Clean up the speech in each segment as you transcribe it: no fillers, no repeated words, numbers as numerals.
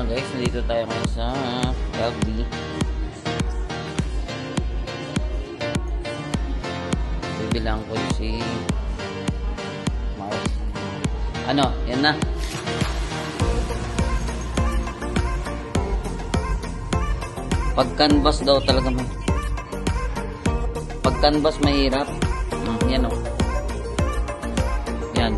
guys, nandito tayo ngayon sa LB. Bibilang ko si Mars. Ano, yan na. Pag canvas daw talaga may. Pag canvas mahirap. Yan o. Yan.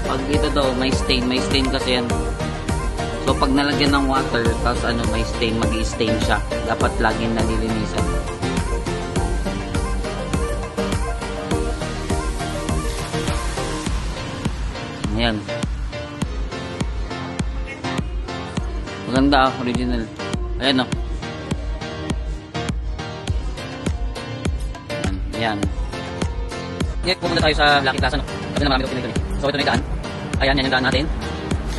Pag ito daw may stain kasi yan. So pag nalagyan ng water tapos ano may stain, mag-i-stain siya. Dapat laging nalilinisan. Ayan. Maganda, original. Ayan o. Ayan. Ngayon, pupunta tayo sa Lucky Plaza, no? Kasi na marami daw pinito. So, ito na yung daan. Ayan, yan yung daan natin.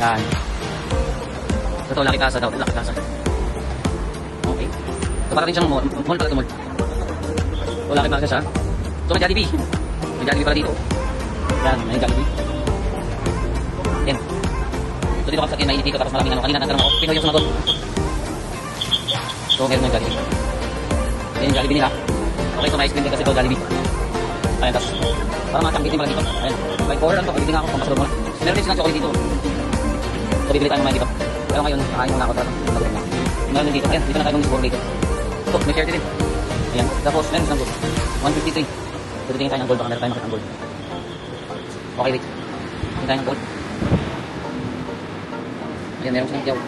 Yan. Ito, Lucky Plaza daw. Lucky Plaza. Okay. So, para rin siyang mall. Mall pala ito, mall. So, Lucky Plaza siya. So, may Jollibee. May Jollibee pala dito. Yan, may Jollibee. Yan. So, dito kapag may dito tapos maraming ano. Kanina nagtanong ako. Pinoy yung sumagot. So, meron ng Jollibee. Yan yung Jollibee nila. Okay, so may ice cream din kasi ito, Jollibee. Ayan, tapos para mga champitin pala dito. Ayan. May 4 lang ito. Pagbitin nga ako kung pasador mo na. Meron din silang chocolate dito. So, bibili tayo mga dito. Pero ngayon, kakain muna ako talaga. Meron din dito. Ayan, dito na tayo ng discord dito. So, may share din. Ayan. Tapos, meron silang gold. 153. So, titingin tayo ng gold. Baka meron tayo makita ng gold. Okay, wait. Titingin tayo ng gold. Ayan, meron silang tiyaw.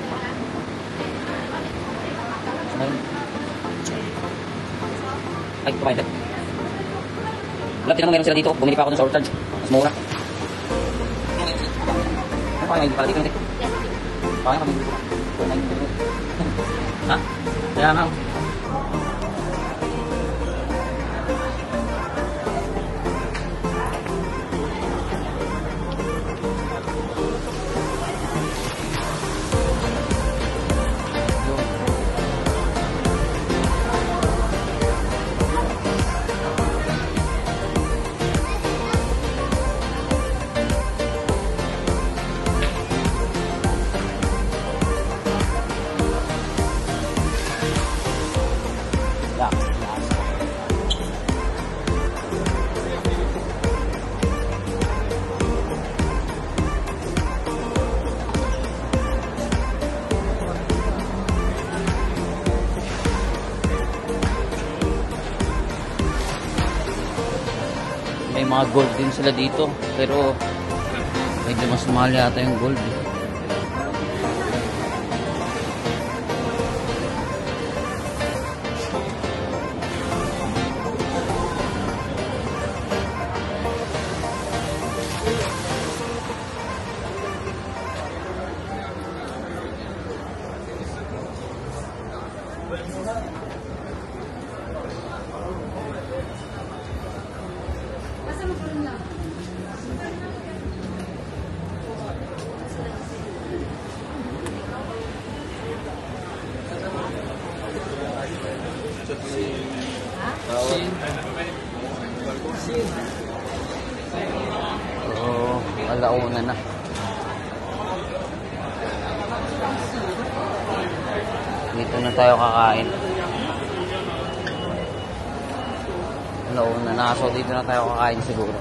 So, meron. Ay, kumain tayo. Alam, tinanong meron sila dito. Bumili pa ako dun sa Orchard. Mas mura. Ano pa kayo pala dito? Kaya kami dito. Ha? Kaya nga. May mga gold din sila dito, pero medyo mas mahal yata yung gold. So, alauna na. Dito na tayo kakain. Alauna na. So, dito na tayo kakain siguro.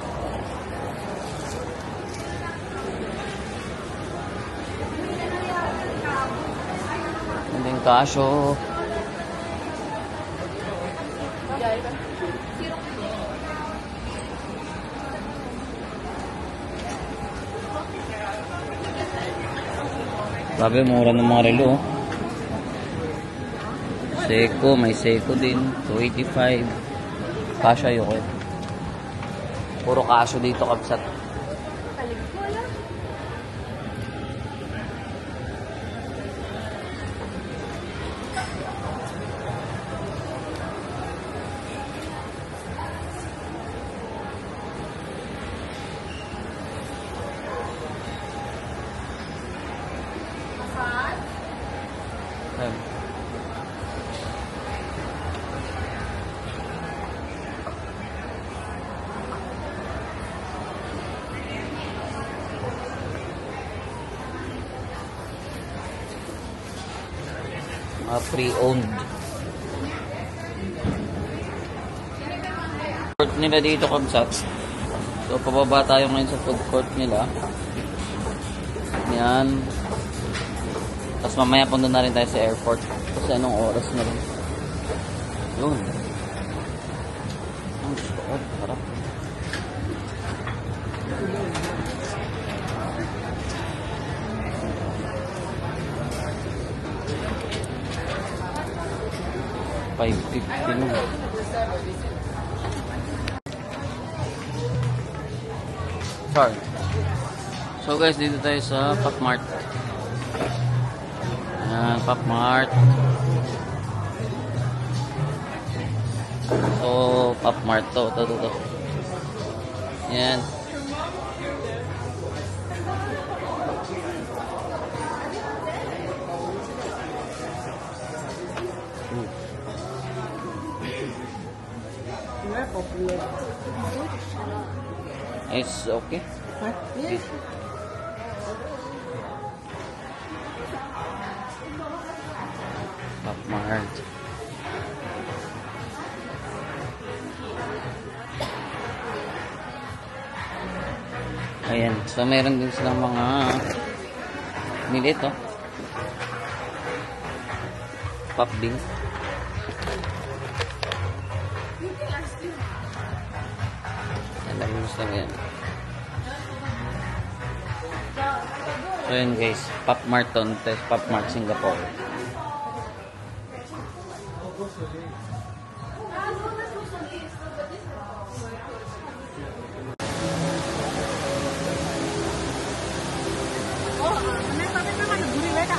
Hindi yung kasyo. Grabe, mura ng mga relo. Seiko, may Seiko din. 285. Kasha yun. Puro kasyo dito, kapsat. Pre-owned. Court nila dito, Kabsat. So, pababa tayo ngayon sa food court nila. Yan. Tapos mamaya punta na rin tayo sa airport. Kasi anong oras na rin. Yun. Ang sarap. Sarap. $5.50 na. Sorry. So guys, dito tayo sa Pop Mart. Ayan, Pop Mart. So, Pop Mart to. Ayan. It's okay. Huh? Yeah. Pop Mart. Ayan. So, meron din silang mga nilit, oh. Pop beans. Alam lang yan. So, yun guys. Pop Mart to. Pop Mart Singapore. Oh, ano pa naman? Guri wala.